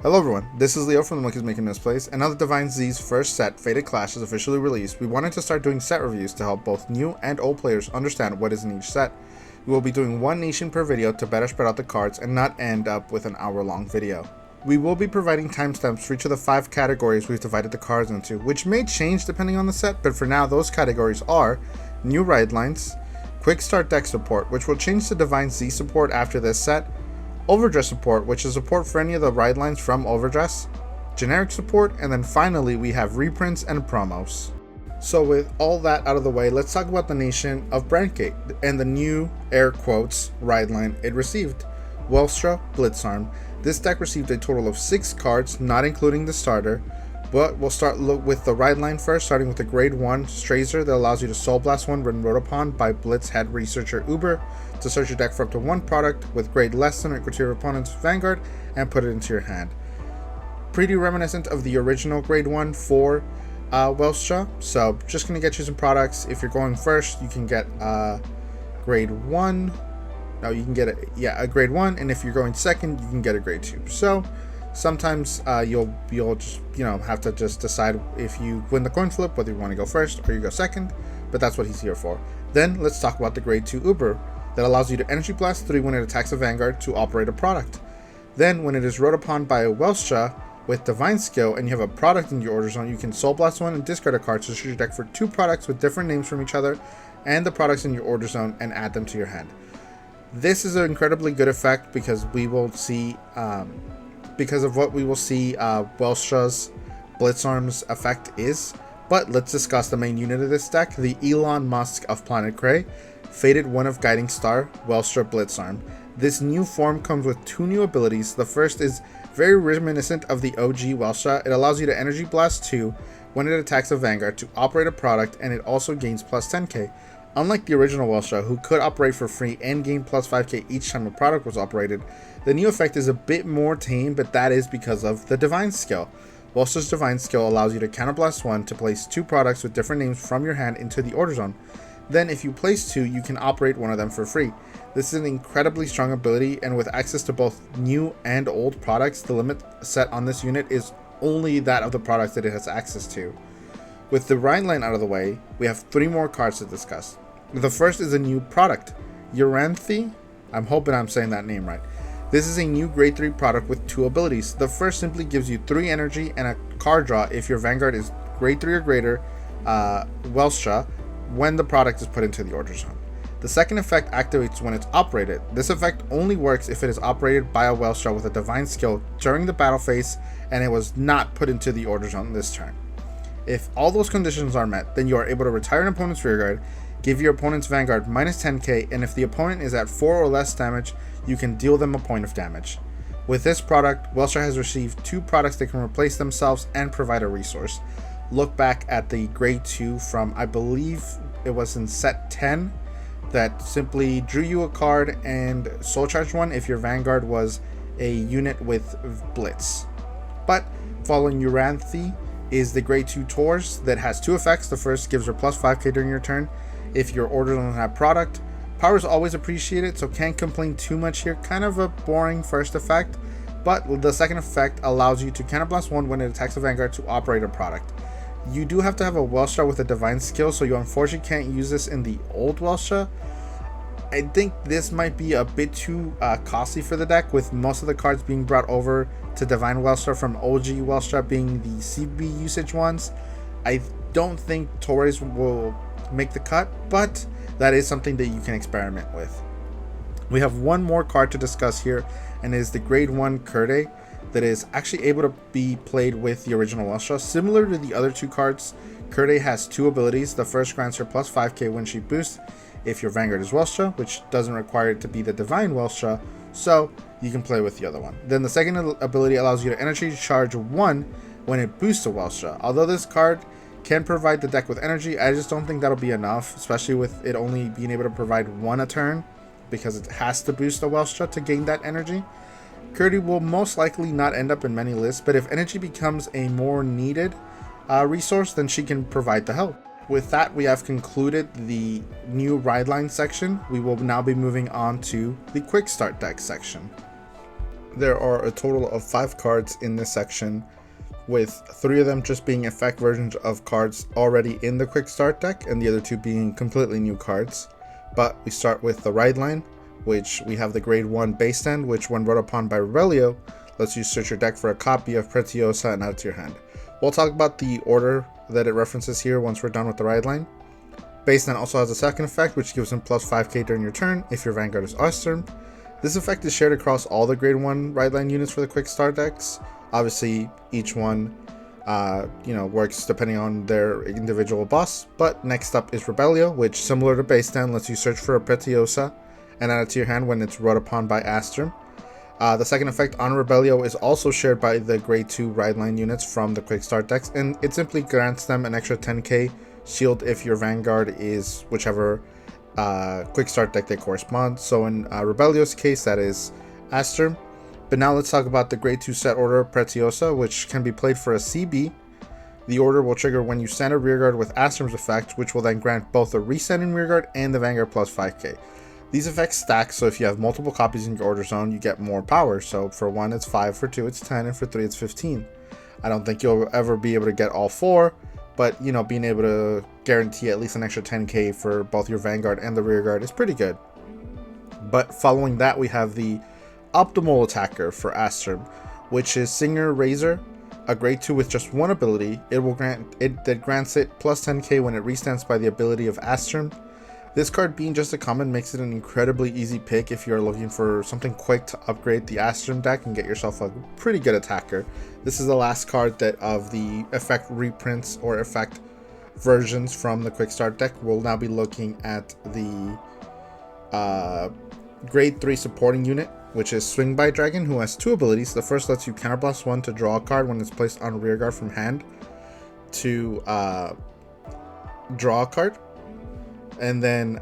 Hello everyone, this is Leo from the Monkeys Making Misplays, and now that Divine Z's first set, Fated Clash, is officially released, we wanted to start doing set reviews to help both new and old players understand what is in each set. We will be doing one nation per video to better spread out the cards and not end up with an hour-long video. We will be providing timestamps for each of the 5 categories we've divided the cards into, which may change depending on the set, but for now those categories are New Ride Lines, Quick Start Deck Support, which will change to Divine Z Support after this set, Overdress Support, which is support for any of the ride lines from Overdress, Generic Support, and then finally we have Reprints and Promos. So with all that out of the way, let's talk about the nation of Brandt Gate and the new, air quotes, ride line it received. Welstra Blitzarm. This deck received a total of 6 cards, not including the starter, but we'll start with the ride line first, starting with the grade 1 Strazer that allows you to Soul Blast one when rode upon by Blitz Head Researcher Uber to search your deck for up to 1 product with grade less than or equal to your opponent's Vanguard and put it into your hand. Pretty reminiscent of the original grade 1 for Welstra, so just going to get you some products. If you're going first, you can get grade 1. No, you can get a grade 1, and if you're going second, you can get a grade 2. So sometimes you'll just have to just decide if you win the coin flip whether you want to go first or you go second, but that's what he's here for. Then let's talk about the grade 2 Uber that allows you to Energy Blast 3 when it attacks a Vanguard to operate a product. Then when it is rode upon by a Welstra with Divine Skill and you have a product in your order zone, you can Soul Blast one and discard a card to search your deck for 2 products with different names from each other and the products in your order zone and add them to your hand. This is an incredibly good effect because we will see Welstra's Blitzarm's effect is. But let's discuss the main unit of this deck, the Elon Musk of Planet Grey, Fated One of Guiding Star, Welstra Blitzarm. This new form comes with 2 new abilities. The first is very reminiscent of the OG Welstra. It allows you to Energy Blast 2 when it attacks a Vanguard to operate a product, and it also gains plus 10k. Unlike the original Welstra, who could operate for free and gain plus 5k each time a product was operated, the new effect is a bit more tame, but that is because of the Divine Skill. Welstra's Divine Skill allows you to Counterblast 1 to place 2 products with different names from your hand into the order zone. Then if you place 2, you can operate one of them for free. This is an incredibly strong ability, and with access to both new and old products, the limit set on this unit is only that of the products that it has access to. With the ride line out of the way, we have 3 more cards to discuss. The first is a new product, Uranthi. I'm hoping I'm saying that name right. This is a new grade 3 product with 2 abilities. The first simply gives you 3 energy and a card draw if your Vanguard is grade 3 or greater, Welstra, when the product is put into the order zone. The second effect activates when it's operated. This effect only works if it is operated by a Welstra with a Divine Skill during the battle phase and it was not put into the order zone this turn. If all those conditions are met, then you are able to retire an opponent's rearguard, give your opponent's Vanguard minus 10k, and if the opponent is at 4 or less damage, you can deal them a point of damage. With this product, Welstra has received 2 products that can replace themselves and provide a resource. Look back at the grade 2 from, I believe it was in set 10, that simply drew you a card and soul charged one if your Vanguard was a unit with Blitz. But following Uranthi is the grade 2 Taurus that has 2 effects. The first gives her plus 5k during your turn if your order doesn't have product. Power is always appreciated, so can't complain too much here. Kind of a boring first effect, but the second effect allows you to Counterblast 1 when it attacks a Vanguard to operate a product. You do have to have a Welstra with a Divine Skill, so you unfortunately can't use this in the old Welstra. I think this might be a bit too costly for the deck, with most of the cards being brought over to Divine Welstra from OG Welstra being the CB usage ones. I don't think Taurus will make the cut, but that is something that you can experiment with. We have one more card to discuss here, and it is the grade 1 Kurde that is actually able to be played with the original Welstra. Similar to the other 2 cards, Kurde has 2 abilities. The first grants her plus 5k when she boosts if your Vanguard is Welstra, which doesn't require it to be the Divine Welstra, so you can play with the other one. Then the second ability allows you to energy charge 1 when it boosts a Welstra. Although this card can provide the deck with energy, I just don't think that'll be enough, especially with it only being able to provide 1 a turn, because it has to boost a Welstra to gain that energy. Kurde will most likely not end up in many lists, but if energy becomes a more needed resource, then she can provide the help. With that, we have concluded the new ride line section. We will now be moving on to the quick start deck section. There are a total of 5 cards in this section, with 3 of them just being effect versions of cards already in the quick start deck, and the other 2 being completely new cards. But we start with the ride line, which we have the grade 1 base stand, which when brought upon by Rebelio, lets you search your deck for a copy of Preciosa and add it to your hand. We'll talk about the order that it references here once we're done with the ride line. Base stand also has a second effect, which gives him plus 5k during your turn if your Vanguard is Osterm. This effect is shared across all the grade 1 ride line units for the quick start decks. Obviously, each one works depending on their individual boss. But next up is Rebelio, which, similar to base stand, lets you search for a Preciosa and add it to your hand when it's brought upon by Osterm. The second effect on Rebelio is also shared by the grade 2 ride line units from the quick start decks, and it simply grants them an extra 10k shield if your Vanguard is whichever quick start deck they correspond. So in Rebelio's case, that is Osterm. But now let's talk about the grade 2 set order Preciosa, which can be played for a CB. The order will trigger when you stand a rearguard with Osterm's effect, which will then grant both a resetting rearguard and the Vanguard plus 5k. These effects stack, so if you have multiple copies in your order zone, you get more power. So for 1 it's 5, for 2 it's 10, and for 3 it's 15. I don't think you'll ever be able to get all 4, but being able to guarantee at least an extra 10k for both your Vanguard and the rearguard is pretty good. But following that, we have the optimal attacker for Osterm, which is Singer Razor, a grade 2 with just 1 ability. That grants it plus 10k when it restands by the ability of Osterm. This card, being just a common, makes it an incredibly easy pick if you're looking for something quick to upgrade the Osterm deck and get yourself a pretty good attacker. This is the last card that of the effect reprints or effect versions from the quick start deck. We'll now be looking at the grade 3 supporting unit, which is Swing by Dragon, who has 2 abilities. The first lets you counterblast 1 to draw a card when it's placed on rearguard from hand to draw a card. And then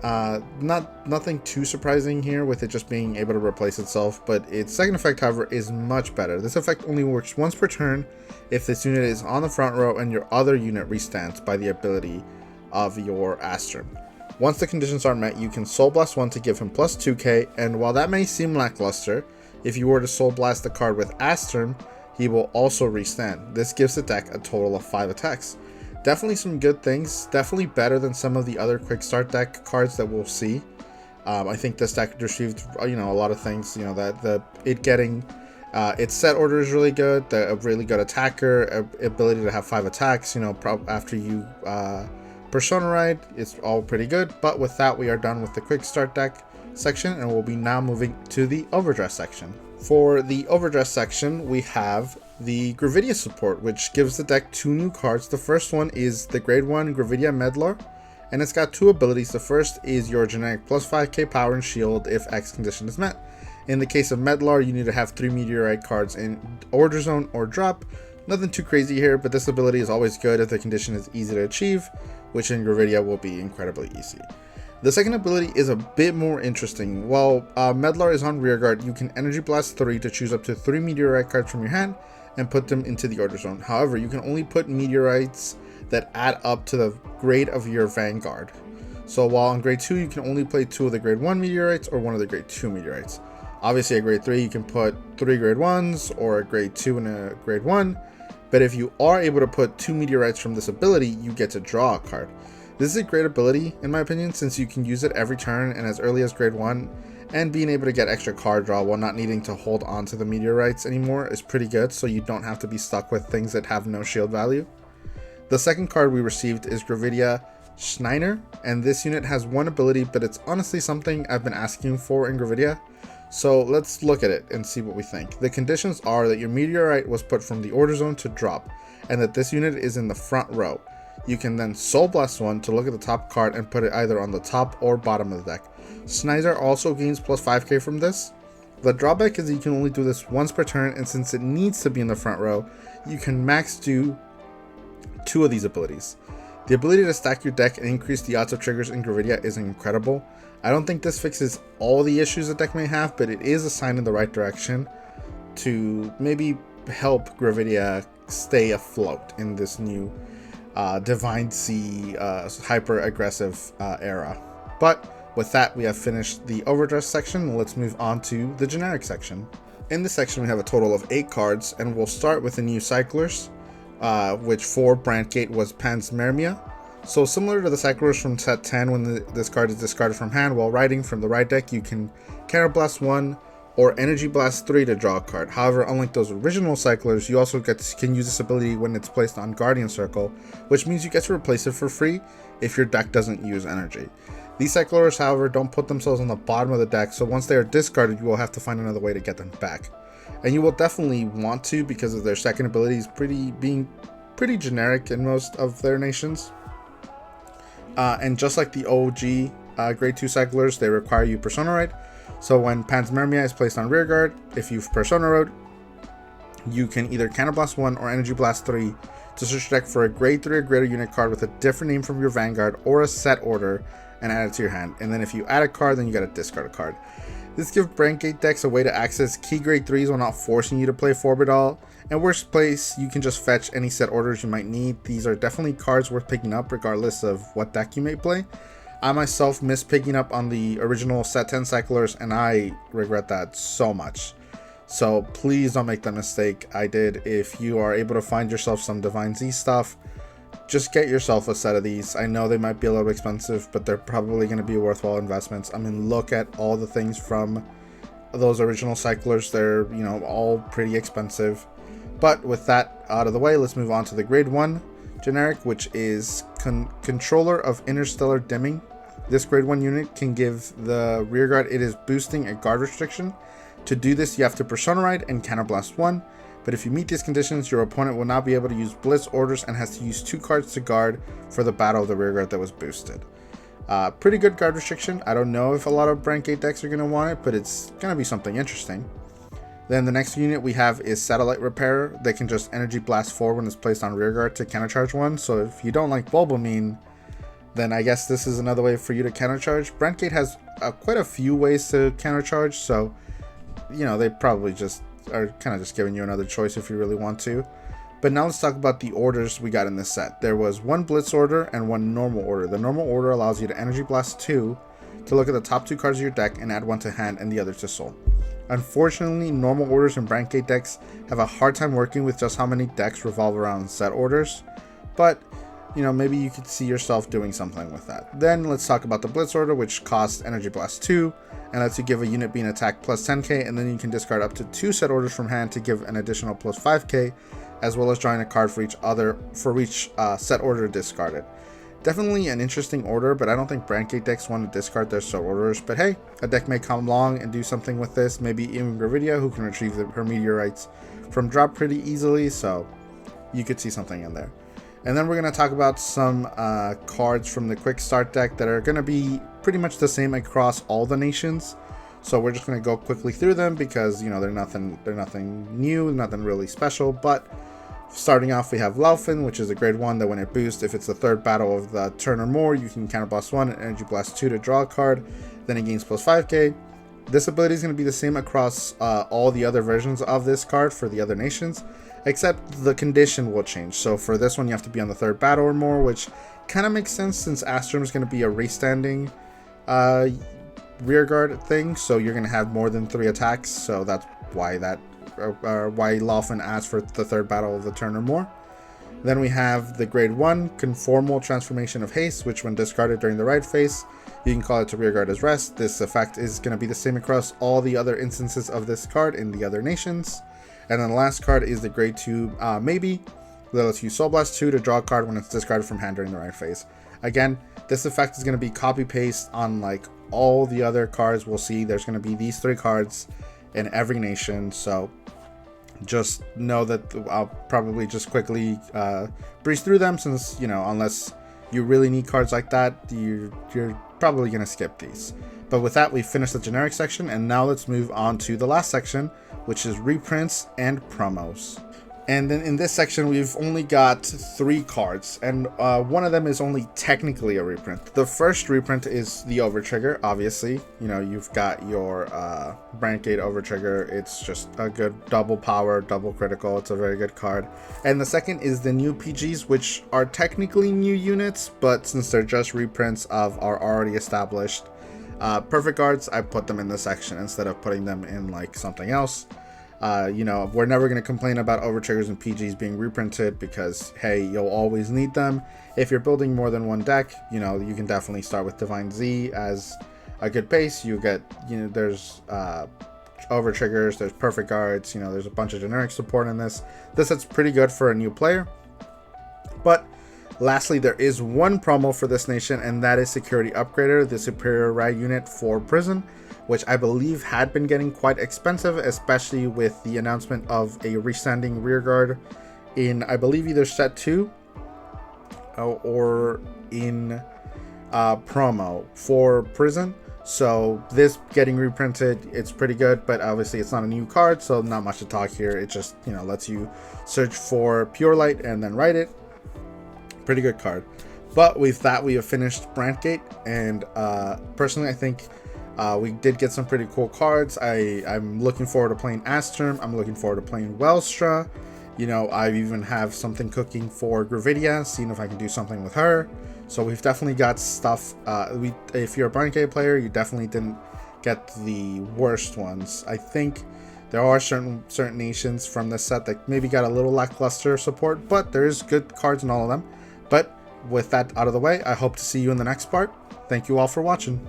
nothing too surprising here with it just being able to replace itself, but its second effect, however, is much better. This effect only works once per turn if this unit is on the front row and your other unit restands by the ability of your Osterm. Once the conditions are met, you can Soul Blast 1 to give him plus 2k, and while that may seem lackluster, if you were to Soul Blast the card with Osterm, he will also restand. This gives the deck a total of 5 attacks. Definitely some good things, definitely better than some of the other quick start deck cards that we'll see. I think this deck received a lot of things, its set order is really good, a really good attacker, ability to have 5 attacks, after you Persona Ride, it's all pretty good. But with that, we are done with the quick start deck section, and we'll be now moving to the Overdress section. For the Overdress section, we have the Gravidia support, which gives the deck 2 new cards. The first one is the grade 1 Gravidia Medlar, and it's got 2 abilities. The first is your generic plus 5k power and shield if X condition is met. In the case of Medlar, you need to have 3 meteorite cards in order zone or drop. Nothing too crazy here, but this ability is always good if the condition is easy to achieve, which in Gravidia will be incredibly easy. The second ability is a bit more interesting. While Medlar is on rearguard, you can Energy Blast 3 to choose up to 3 meteorite cards from your hand and put them into the order zone. However, you can only put meteorites that add up to the grade of your Vanguard. So while on grade 2, you can only play 2 of the grade 1 meteorites or 1 of the grade 2 meteorites. Obviously, at grade 3, you can put 3 grade 1s or a grade 2 and a grade 1. But if you are able to put 2 meteorites from this ability, you get to draw a card. This is a great ability, in my opinion, since you can use it every turn and as early as grade 1, and being able to get extra card draw while not needing to hold on to the meteorites anymore is pretty good, so you don't have to be stuck with things that have no shield value. The second card we received is Gravidia Schneider, and this unit has 1 ability, but it's honestly something I've been asking for in Gravidia. So let's look at it and see what we think. The conditions are that your meteorite was put from the order zone to drop, and that this unit is in the front row. You can then Soul Blast 1 to look at the top card and put it either on the top or bottom of the deck. Snyder also gains plus 5k from this. The drawback is you can only do this once per turn, and since it needs to be in the front row, you can max do 2 of these abilities. The ability to stack your deck and increase the odds of triggers in Gravidia is incredible. I don't think this fixes all the issues the deck may have, but it is a sign in the right direction to maybe help Gravidia stay afloat in this new Divine Sea hyper aggressive era. But with that, we have finished the Overdress section. Let's move on to the generic section. In this section we have a total of 8 cards, and we'll start with the new cyclers, which for Brandt Gate was Panspermia. So similar to the cyclers from set 10, when this card is discarded from hand while riding from the right deck, you can Counterblast 1 or Energy Blast 3 to draw a card. However, unlike those original cyclers, you also can use this ability when it's placed on Guardian Circle, which means you get to replace it for free if your deck doesn't use energy. These cyclers, however, don't put themselves on the bottom of the deck, so once they are discarded, you will have to find another way to get them back. And you will definitely want to, because of their second abilities being pretty generic in most of their nations. And just like the OG Grade 2 cyclers, they require you Persona Ride. So when Panspermia is placed on rearguard, if you've Persona Rode, you can either Counterblast 1 or Energy Blast 3 to search your deck for a Grade 3 or greater unit card with a different name from your Vanguard or a set order and add it to your hand. And then if you add a card, then you gotta discard a card. This gives Brandt Gate decks a way to access key Grade 3s while not forcing you to play Forbidal. And worst place, you can just fetch any set orders you might need. These are definitely cards worth picking up regardless of what deck you may play. I myself missed picking up on the original set 10 cyclers, and I regret that so much. So please don't make that mistake I did. If you are able to find yourself some Divine Z stuff, just get yourself a set of these. I know they might be a little expensive, but they're probably going to be worthwhile investments. I mean, look at all the things from those original cyclers. They're, all pretty expensive. But with that out of the way, let's move on to the Grade 1 generic, which is Controller of Interstellar Dimming. This Grade 1 unit can give the rearguard it is boosting a guard restriction. To do this, you have to Persona Ride and Counterblast 1. But if you meet these conditions, your opponent will not be able to use Blitz orders and has to use 2 cards to guard for the battle of the rearguard that was boosted. Pretty good guard restriction. I don't know if a lot of Brandt Gate decks are going to want it, but it's going to be something interesting. Then the next unit we have is Satellite Repairer. They can just Energy Blast 4 when it's placed on rearguard to countercharge 1. So if you don't like Bulbamine, then I guess this is another way for you to countercharge. Brandt Gate has quite a few ways to countercharge, so they probably just are kind of just giving you another choice if you really want to. But now let's talk about the orders we got in this set. There was 1 Blitz order and 1 normal order. The normal order allows you to Energy Blast 2 to look at the top 2 cards of your deck and add 1 to hand and the other to soul. Unfortunately, normal orders in Brandt Gate decks have a hard time working with just how many decks revolve around set orders, but maybe you could see yourself doing something with that. Then let's talk about the Blitz order, which costs Energy Blast 2 and lets you give a unit being attacked plus 10k, and then you can discard up to 2 set orders from hand to give an additional plus 5k, as well as drawing a card for each set order discarded. Definitely an interesting order, but I don't think Brandt Gate decks want to discard their set orders. But hey, a deck may come along and do something with this. Maybe even Gravidia, who can retrieve her meteorites from drop pretty easily, so you could see something in there. And then we're going to talk about some cards from the Quick Start deck that are going to be pretty much the same across all the nations. So we're just going to go quickly through them because, they're nothing new, nothing really special. But starting off, we have Laufin, which is a Grade 1 that when it boosts, if it's the 3rd battle of the turn or more, you can Counterblast 1 and Energy Blast 2 to draw a card. Then it gains plus 5k. This ability is going to be the same across all the other versions of this card for the other nations, except the condition will change. So for this one, you have to be on the 3rd battle or more, which kind of makes sense since Astrum is going to be a restanding rearguard thing. So you're going to have more than 3 attacks. So that's why why Laufin asks for the 3rd battle of the turn or more. Then we have the Grade 1 Conformal Transformation of Haste, which when discarded during the right phase, you can call it to rearguard as rest. This effect is going to be the same across all the other instances of this card in the other nations. And then the last card is the Grade 2 Maybe, that lets you Soul Blast 2 to draw a card when it's discarded from hand during the right phase. Again, this effect is going to be copy-paste on like all the other cards we'll see. There's going to be these 3 cards in every nation, so just know that I'll probably just quickly breeze through them since, unless you really need cards like that, you're probably going to skip these. But with that, we've finished the generic section, and now let's move on to the last section, which is reprints and promos. And then in this section, we've only got 3 cards, and one of them is only technically a reprint. The first reprint is the Overtrigger, obviously. You've got your Brandt Gate Overtrigger. It's just a good double power, double critical. It's a very good card. And the second is the new PGs, which are technically new units, but since they're just reprints of our already established Perfect Guards, I put them in this section instead of putting them in like something else. You know, we're never going to complain about Overtriggers and PGs being reprinted because, hey, you'll always need them. If you're building more than one deck, you know, you can definitely start with Divine Z as a good base. You get, you know, there's Overtriggers, there's Perfect Guards, you know, there's a bunch of generic support in this. This is pretty good for a new player. But lastly, there is one promo for this nation, and that is Security Upgrader, the superior rag unit for Prison, which I believe had been getting quite expensive, especially with the announcement of a restanding rear guard in, I believe, either set 2 or in promo for Prison. So this getting reprinted, it's pretty good, but obviously it's not a new card, so not much to talk here. It just, you know, lets you search for Pure Light and then write it. Pretty good card. But with that, we have finished Brandt Gate, and personally I think we did get some pretty cool cards. I'm looking forward to playing Asterm. I'm looking forward to playing Welstra. You know, I even have something cooking for Gravidia, seeing if I can do something with her. So we've definitely got stuff. If you're a Brandt Gate player, you definitely didn't get the worst ones. I think there are certain nations from this set that maybe got a little lackluster support, but there's good cards in all of them. But with that out of the way, I hope to see you in the next part. Thank you all for watching.